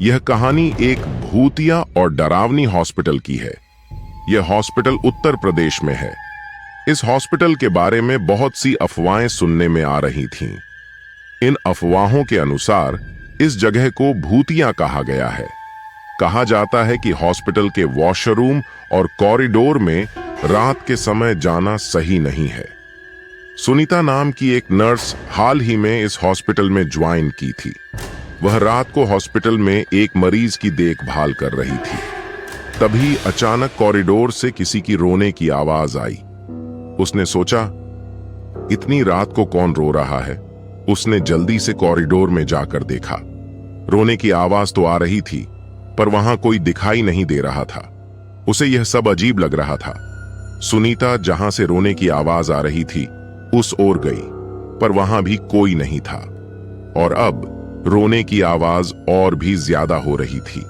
यह कहानी एक भूतिया और डरावनी हॉस्पिटल की है। यह हॉस्पिटल उत्तर प्रदेश में है। इस हॉस्पिटल के बारे में बहुत सी अफवाहें सुनने में आ रही थीं। इन अफवाहों के अनुसार इस जगह को भूतिया कहा गया है। कहा जाता है कि हॉस्पिटल के वॉशरूम और कॉरिडोर में रात के समय जाना सही नहीं है। सुनीता नाम की एक नर्स हाल ही में इस हॉस्पिटल में ज्वाइन की थी। वह रात को हॉस्पिटल में एक मरीज की देखभाल कर रही थी। तभी अचानक कॉरिडोर से किसी की रोने की आवाज आई। उसने सोचा, इतनी रात को कौन रो रहा है। उसने जल्दी से कॉरिडोर में जाकर देखा। रोने की आवाज तो आ रही थी, पर वहां कोई दिखाई नहीं दे रहा था। उसे यह सब अजीब लग रहा था। सुनीता जहां से रोने की आवाज आ रही थी उस ओर गई, पर वहां भी कोई नहीं था। और अब रोने की आवाज और भी ज्यादा हो रही थी।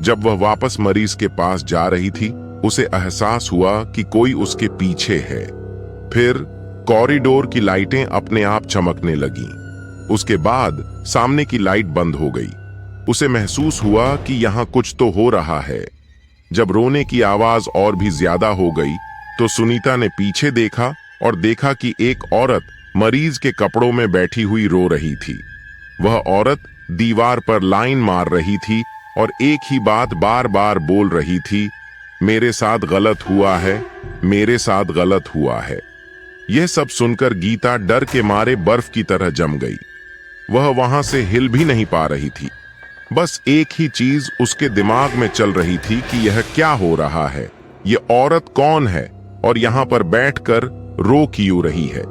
जब वह वापस मरीज के पास जा रही थी, उसे एहसास हुआ कि कोई उसके पीछे है। फिर कॉरिडोर की लाइटें अपने आप चमकने लगीं। उसके बाद सामने की लाइट बंद हो गई। उसे महसूस हुआ कि यहां कुछ तो हो रहा है। जब रोने की आवाज और भी ज्यादा हो गई तो सुनीता ने पीछे देखा और देखा कि एक औरत मरीज के कपड़ों में बैठी हुई रो रही थी। वह औरत दीवार पर लाइन मार रही थी और एक ही बात बार बार बोल रही थी, मेरे साथ गलत हुआ है, मेरे साथ गलत हुआ है। यह सब सुनकर गीता डर के मारे बर्फ की तरह जम गई। वह वहां से हिल भी नहीं पा रही थी। बस एक ही चीज उसके दिमाग में चल रही थी कि यह क्या हो रहा है, यह औरत कौन है और यहां पर बैठकर रो क्यों रही है।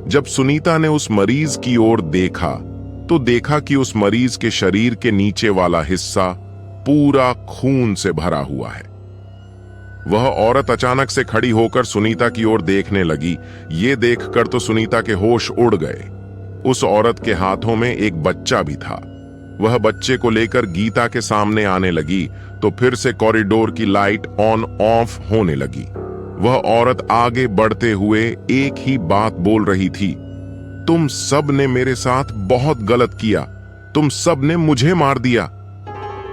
जब सुनीता ने उस मरीज की ओर देखा तो देखा कि उस मरीज के शरीर के नीचे वाला हिस्सा पूरा खून से भरा हुआ है। वह औरत अचानक से खड़ी होकर सुनीता की ओर देखने लगी। ये देखकर तो सुनीता के होश उड़ गए। उस औरत के हाथों में एक बच्चा भी था। वह बच्चे को लेकर गीता के सामने आने लगी तो फिर से कॉरिडोर की लाइट ऑन ऑफ होने लगी। वह औरत आगे बढ़ते हुए एक ही बात बोल रही थी, तुम सब ने मेरे साथ बहुत गलत किया, तुम सब ने मुझे मार दिया।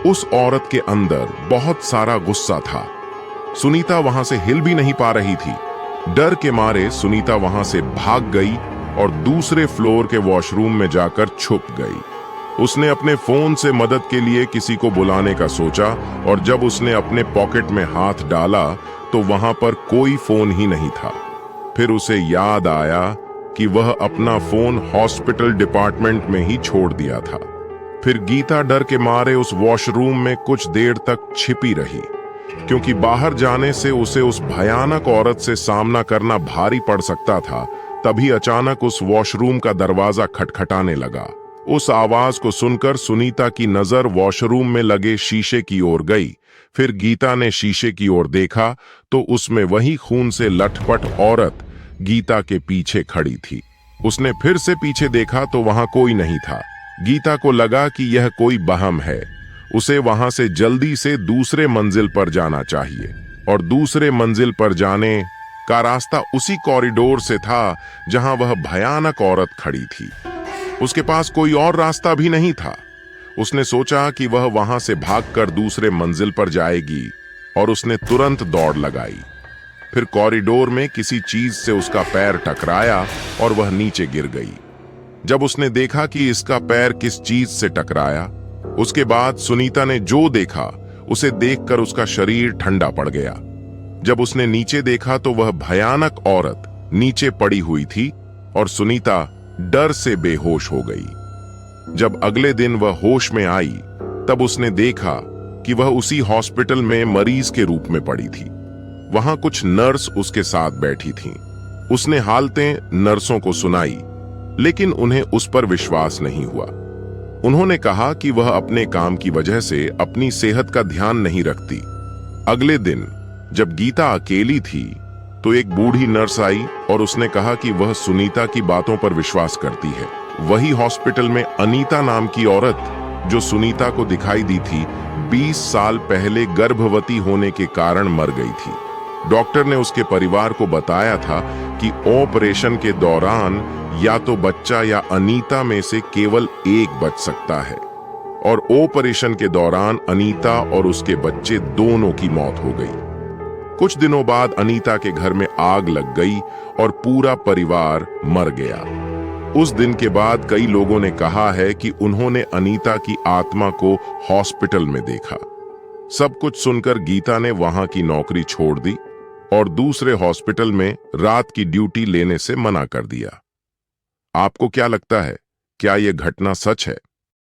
उस औरत के अंदर बहुत सारा गुस्सा था। सुनीता वहां से हिल भी नहीं पा रही थी। डर के मारे सुनीता वहां से भाग गई और दूसरे फ्लोर के वॉशरूम में जाकर छुप गई। उसने अपने फोन से मदद के लिए किसी को बुलाने का सोचा और जब उसने अपने पॉकेट में हाथ डाला तो वहां पर कोई फोन ही नहीं था। फिर उसे याद आया कि वह अपना फोन हॉस्पिटल डिपार्टमेंट में ही छोड़ दिया था। फिर गीता डर के मारे उस वॉशरूम में कुछ देर तक छिपी रही, क्योंकि बाहर जाने से उसे उस भयानक औरत से सामना करना भारी पड़ सकता था। तभी अचानक उस वॉशरूम का दरवाजा खटखटाने लगा। उस आवाज को सुनकर सुनीता की नजर वॉशरूम में लगे शीशे की ओर गई। फिर गीता ने शीशे की ओर देखा तो उसमें वही खून से लटपट औरत गीता के पीछे खड़ी थी। उसने फिर से पीछे देखा तो वहां कोई नहीं था। गीता को लगा कि यह कोई वहम है। उसे वहां से जल्दी से दूसरे मंजिल पर जाना चाहिए और दूसरे मंजिल पर जाने का रास्ता उसी कॉरिडोर से था जहां वह भयानक औरत खड़ी थी। उसके पास कोई और रास्ता भी नहीं था। उसने सोचा कि वह वहां से भागकर दूसरे मंजिल पर जाएगी और उसने तुरंत दौड़ लगाई। फिर कॉरिडोर में किसी चीज से उसका पैर टकराया और वह नीचे गिर गई। जब उसने देखा कि इसका पैर किस चीज से टकराया, उसके बाद सुनीता ने जो देखा उसे देखकर उसका शरीर ठंडा पड़ गया। जब उसने नीचे देखा तो वह भयानक औरत नीचे पड़ी हुई थी और सुनीता डर से बेहोश हो गई। जब अगले दिन वह होश में आई तब उसने देखा कि वह उसी हॉस्पिटल में मरीज के रूप में पड़ी थी। वहां कुछ नर्स उसके साथ बैठी थीं। उसने हालतें नर्सों को सुनाई, लेकिन उन्हें उस पर विश्वास नहीं हुआ। उन्होंने कहा कि वह अपने काम की वजह से अपनी सेहत का ध्यान नहीं रखती। अगले दिन जब गीता अकेली थी तो एक बूढ़ी नर्स आई और उसने कहा कि वह सुनीता की बातों पर विश्वास करती है। वही हॉस्पिटल में अनीता नाम की औरत जो सुनीता को दिखाई दी थी, 20 साल पहले गर्भवती होने के कारण मर गई थी। डॉक्टर ने उसके परिवार को बताया था कि ऑपरेशन के दौरान या तो बच्चा या अनीता में से केवल एक बच सकता है। और ऑपरेशन के दौरान अनीता और उसके बच्चे दोनों की मौत हो गई। कुछ दिनों बाद अनीता के घर में आग लग गई और पूरा परिवार मर गया। उस दिन के बाद कई लोगों ने कहा है कि उन्होंने अनीता की आत्मा को हॉस्पिटल में देखा। सब कुछ सुनकर गीता ने वहां की नौकरी छोड़ दी और दूसरे हॉस्पिटल में रात की ड्यूटी लेने से मना कर दिया। आपको क्या लगता है, क्या यह घटना सच है?